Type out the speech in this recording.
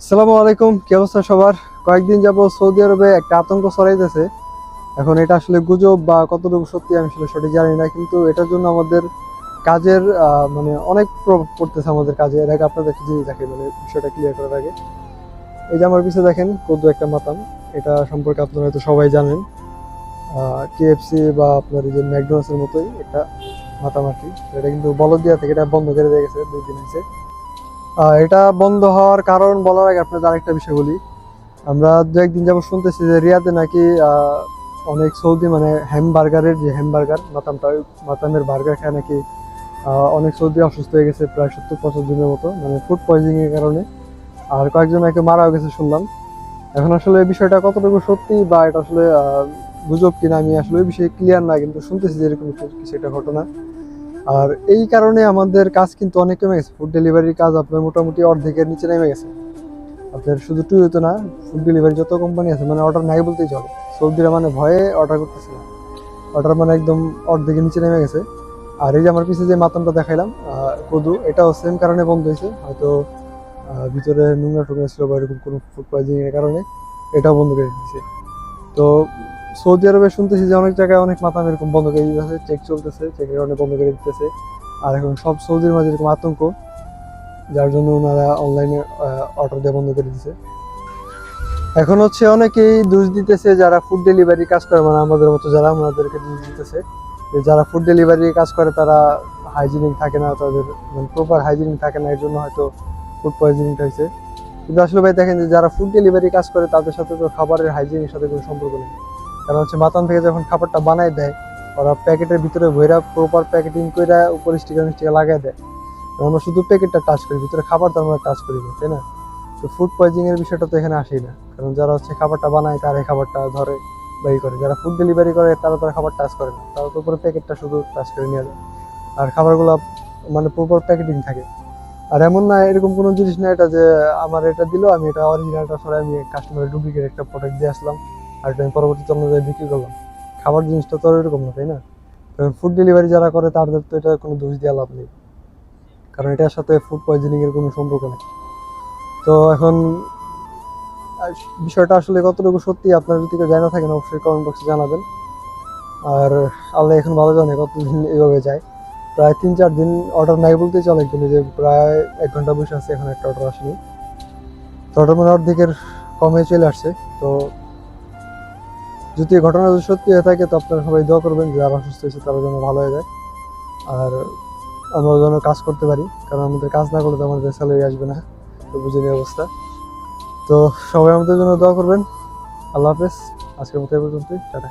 আসসালামু আলাইকুম, কি অবস্থা সবার? কয়েকদিন যাবত সৌদি আরবে একটা আতঙ্ক ছড়াইতেছে। এখন এটা আসলে গুজব বা কতটুকু সত্যি আমি আসলে সঠিক জানি না, কিন্তু এটার জন্য আমাদের কাজের মানে অনেক প্রভাব পড়তেছে আমাদের কাজে। এর আগে আপনাদের একটা জিনিস দেখে মানে বিষয়টা ক্লিয়ার করার আগে, এই যে আমার পিছিয়ে দেখেন কদ্দু একটা মাতাম, এটা সম্পর্কে আপনারা হয়তো সবাই জানেন। কেএফসি বা আপনার এই যে ম্যাকডোনাল্ডস এর মতোই একটা মাতাম আর কি। এটা কিন্তু বলদিয়া থেকে এটা বন্ধ করে দিয়ে গেছে 2 দিন হয়েছে। এটা বন্ধ হওয়ার কারণ বলার আগে আপনাদের আরেকটা বিষয় বলি। আমরা দু একদিন যাবত শুনতেছি যে রিয়াদে নাকি অনেক সৌদি মানে হ্যামবার্গারের যে হ্যামবার্গার মাতামটা, ওই মাতামের বার্গার খায় নাকি অনেক সৌদি অসুস্থ হয়ে গেছে, প্রায় 70-75 জনের মতো, মানে ফুড পয়জনিং এর কারণে। আর কয়েকজন নাকি মারাও গেছে শুনলাম। এখন আসলে এই বিষয়টা কতটুকু সত্যি বা এটা আসলে গুজব কিনা আমি আসলে ওই বিষয়ে ক্লিয়ার না, কিন্তু শুনতেছি যে এরকম কিছু একটা ঘটনা। আর এই কারণে আমাদের কাজ কিন্তু অনেক কমে গেছে। ফুড ডেলিভারির কাজ আপনার মোটামুটি অর্ধেকের নিচে নেমে গেছে। আপনার শুধু টুইওতো না, ফুড ডেলিভারি যত কোম্পানি আছে মানে অর্ডার নাই বলতেই চলে। সৌদিরা মানে ভয়ে অর্ডার করতেছে না, অর্ডার মানে একদম অর্ধেকের নিচে নেমে গেছে। আর এই যে আমার পিছিয়ে যে মাতমটা দেখাইলাম কদু, এটাও সেম কারণে বন্ধ হয়েছে হয়তো। ভিতরে নোংরা টোংরা ছিল বা এরকম কোনো ফুড পয়জনিং এর কারণে এটাও বন্ধ করে দিচ্ছে। তো সৌদি আরবে শুনতেছি যে অনেক জায়গায় অনেক মাতাম এরকম বন্ধ করে দিতেছে, চেক চলতেছে, চেকের কারণে বন্ধ করে দিতেছে। আর এখন সব সৌদির মাঝে এরকম আতঙ্ক, যার জন্য ওনারা অনলাইনে অর্ডার দেওয়া বন্ধ করে দিচ্ছে। এখন হচ্ছে অনেকেই দোষ দিতেছে যারা ফুড ডেলিভারি কাজ করে, মানে আমাদের মতো যারা, আমাদেরকে দোষ দিতেছে যে যারা ফুড ডেলিভারি কাজ করে তারা হাইজিনিক থাকে না, তাদের মানে প্রপার হাইজিনিক থাকে না, এর জন্য হয়তো ফুড পয়জনিংটা হয়েছে। কিন্তু আসলে ভাই দেখেন যে যারা ফুড ডেলিভারি কাজ করে তাদের সাথে তো খাবারের হাইজিনের সাথে কোনো সম্পর্ক নেই। কারণ হচ্ছে মাতান থেকে যখন খাবারটা বানায় দেয়, ওরা প্যাকেটের ভিতরে ভৈরা প্রপার প্যাকেটিং করে উপরে স্টিকার মিস্টিকার লাগাই দেয়। আমরা শুধু প্যাকেটটা টাচ করি, ভিতরে খাবার তো আমরা টাচ করি না, তাই না? তো ফুড পয়জনিং এর বিষয়টা তো এখানে আসেই না, কারণ যারা হচ্ছে খাবারটা বানায় তারা এই খাবারটা ধরে বা ই করে। যারা ফুড ডেলিভারি করে তারা তারা খাবার টাচ করে না, তারা তো উপরে প্যাকেটটা শুধু টাচ করে নিয়ে যায়। আর খাবারগুলো মানে প্রপার প্যাকেটিং থাকে। আর এমন না, এরকম কোনো জিনিস না এটা যে আমার এটা দিলো আমি এটা অরিজিনালটা সরাই আমি কাস্টমারের ডুপ্লিকেট একটা প্রোডাক্ট দিয়ে আসলাম আর এটা আমি পরবর্তীতে অন্য জায়গায় বিক্রি করলাম। খাবার জিনিসটা তো আর এরকম না, তাই না? ফুড ডেলিভারি যারা করে তাদের তো এটা কোনো দোষ দেওয়া লাভ নেই, কারণ এটার সাথে ফুড পয়জনিং এর কোনো সম্পর্ক নেই। তো এখন আর বিষয়টা আসলে কতটুকু সত্যি আপনারা যদি কেউ জানা থাকেন অবশ্যই কমেন্ট বক্সে জানাবেন। আর আল্লাহ এখন ভালো জানে কতদিন এভাবে যায়। প্রায় 3-4 দিন অর্ডার নাই বলতেই চলে, একদম যে প্রায় 1 ঘন্টা বসে আছে, এখন একটা অর্ডার আসেনি। তো অর্ডার মানে অর্ধেকের কমে চলে আসছে। তো যদি এই ঘটনা যদি সত্যি হয়ে থাকে তো আপনারা সবাই দোয়া করবেন যে যারা অসুস্থ হয়েছে তারা যেন ভালো হয়ে যায়, আর আমরা যেন কাজ করতে পারি, কারণ আমাদের কাজ না করলে তো আমাদের স্যালারি আসবে না। তো বুঝে নিয়ে অবস্থা। তো সবাই আমাদের জন্য দোয়া করবেন। আল্লাহ হাফেজ। আজকের মতো এই পর্যন্তই, টাটা।